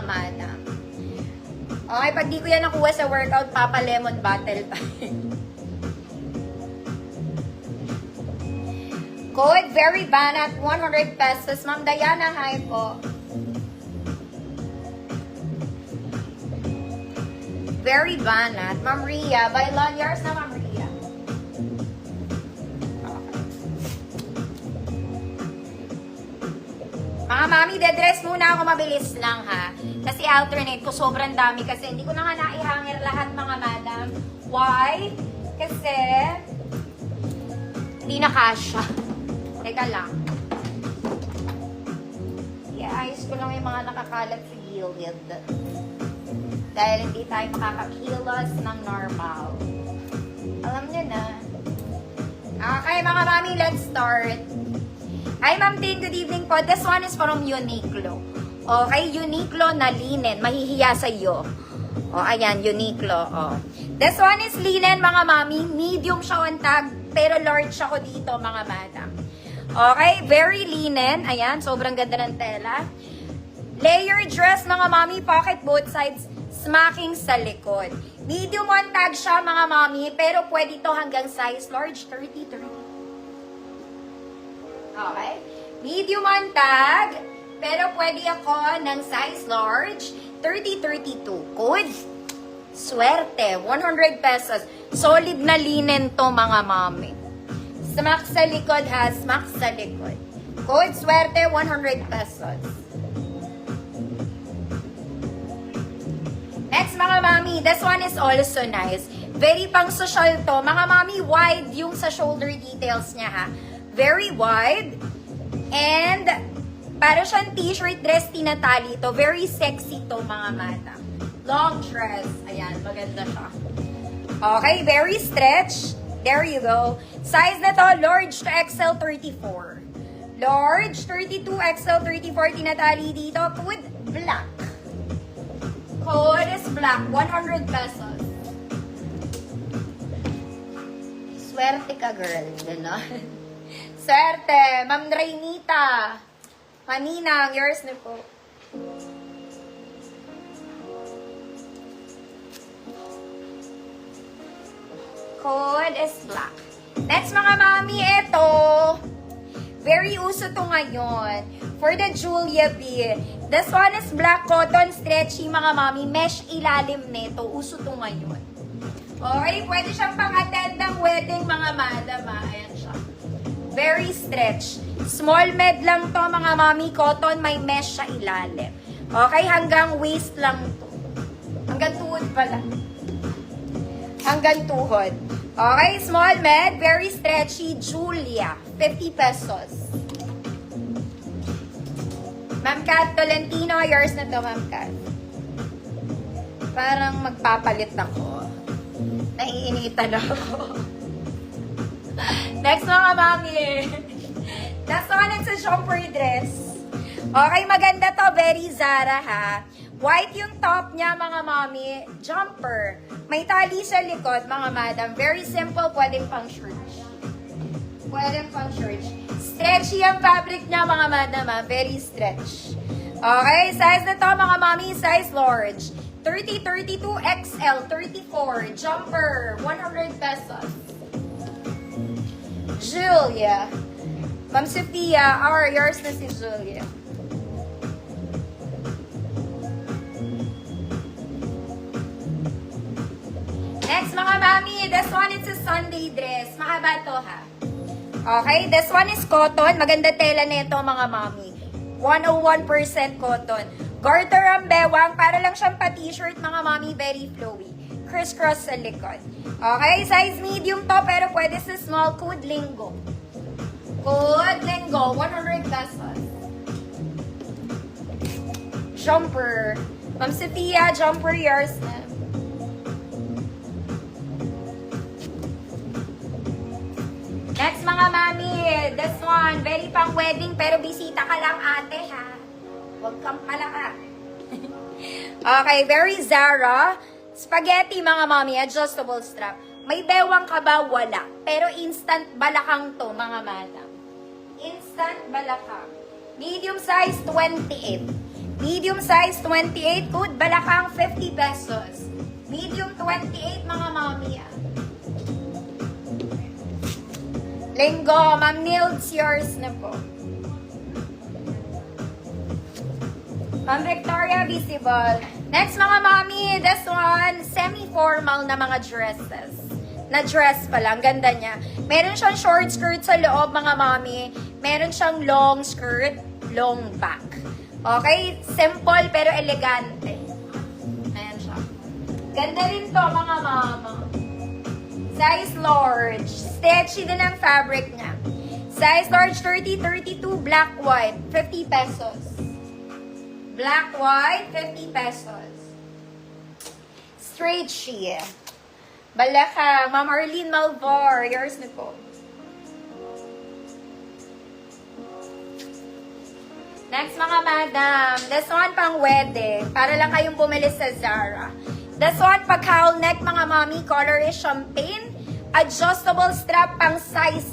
madam. Okay, pag di ko yan nakuha sa workout, Papa Lemon Battle pa. Code Very Banat, 100 pesos. Ma'am Diana, hi po. Very Banat. Ma'am Ria, Bailon, yours na Ma'am Ria. Okay. Mga mami, dedress muna ako, mabilis lang ha. Kasi alternate ko, sobrang dami kasi hindi ko na nga naihangir lahat mga madam. Why? Kasi hindi na kasha. Teka lang. I-ayos ko lang yung mga nakakalat sa gilid. Dahil hindi tayo makakakilos ng normal. Alam nyo na. Okay, mga mami, let's start. Hi, Ma'am Tin. Good evening po. This one is from Uniqlo. Okay, Uniqlo na linen. Mahihiya sa iyo. O, ayan, Uniqlo. O. This one is linen, mga mami. Medium siya on tag, pero large ako dito, mga madam. Okay, very linen. Ayan, sobrang ganda ng tela. Layer dress, mga mami, pocket both sides, smacking sa likod. Medium on tag siya, mga mami, pero pwede to hanggang size large, 30. Okay? Medium on tag, pero pwede ako ng size large, 30-32. Code? Swerte, 100 pesos. Solid na linen to, mga mami. Smack sa likod ha, smack sa likod. Code swerte, 100 pesos. Next mga mami, this one is also nice. Very pang social to. Mga mami, wide yung sa shoulder details niya ha. Very wide. And para siyang t-shirt dress tinatali to. Very sexy to mga mata. Long dress. Ayan, maganda siya. Okay, very stretch. There you go. Size na to, large to XL 34. Large, 32, XL 34, tinatali dito. Code black. Code is black, 100 pesos. Swerte ka, girl. Gano'n. Swerte. Ma'am Rainita. Maninang, yours na po. Code is black. Next mga mami, ito. Very uso to ngayon. For the Julia B. This one is black cotton stretchy mga mami. Mesh ilalim nito. Uso to ngayon. Okay, pwede siyang pang-attend ng wedding mga madam. Ayan siya. Very stretch. Small med lang to mga mami. Cotton, may mesh sa ilalim. Okay, hanggang waist lang to. Hanggang tuhod pala. Hanggang tuhod. Okay, small med, very stretchy, Julia, 50 pesos. Ma'am Kat Tolentino, yours na to, Ma'am Kat. Parang magpapalit ako. Naiinitan ako. Next mga mami. Last one, it's a jumper dress. Okay, maganda to, very Zara ha. White yung top niya, mga mami. Jumper. May tali sa likod, mga madam. Very simple. Pwedeng pang shirt. Pwedeng pang shirt. Stretchy ang fabric niya, mga madam. Very stretch. Okay. Size na to, mga mami. Size large. 30, 32, XL, 34. Jumper. 100 pesos. Julia. Ma'am Sophia. Yours na si Julia. Next, mga mami, this one is a Sunday dress. Mahaba to, ha? Okay, this one is cotton. Maganda tela nito, mga mami. 101% cotton. Garter ang bewang. Para lang siyang pa-t-shirt, mga mami. Very flowy. Criss-cross sa likod. Okay, size medium to, pero pwede sa small. Code Lingo. Code Lingo, 100 pesos. Jumper. Ma'am Sophia, jumper, yours na. Next mga mami, this one, very pang wedding pero bisita ka lang ate ha. Huwag kang palaka. Okay, very Zara. Spaghetti mga mami, adjustable strap. May bewang ka ba? Wala. Pero instant balakang to mga madam. Instant balakang. Medium size, 28. Medium size, 28. Good balakang, 50 pesos. Medium, 28, mga mami. Linggo, Ma'am Nilds, yours na po. Ma'am Victoria, visible. Next, mga mami, this one, semi-formal na mga dresses. Na dress pa lang, ganda niya. Meron siyang short skirt sa loob, mga mami. Meron siyang long skirt, long back. Okay? Simple pero elegante. Ayan siya. Ganda rin to, mga mama. Size large. Stretchy din ang fabric niya. Size large, 30, 32, black, white. 50 pesos. Black, white, 50 pesos. Straight sheer. Balakang. Ma'am Arlene Malvar. Yours na po. Next, mga madam. This one pang wedding. Para lang kayong bumili sa Zara. This one, pag cowl neck, mga mami. Color is champagne. Adjustable strap pang size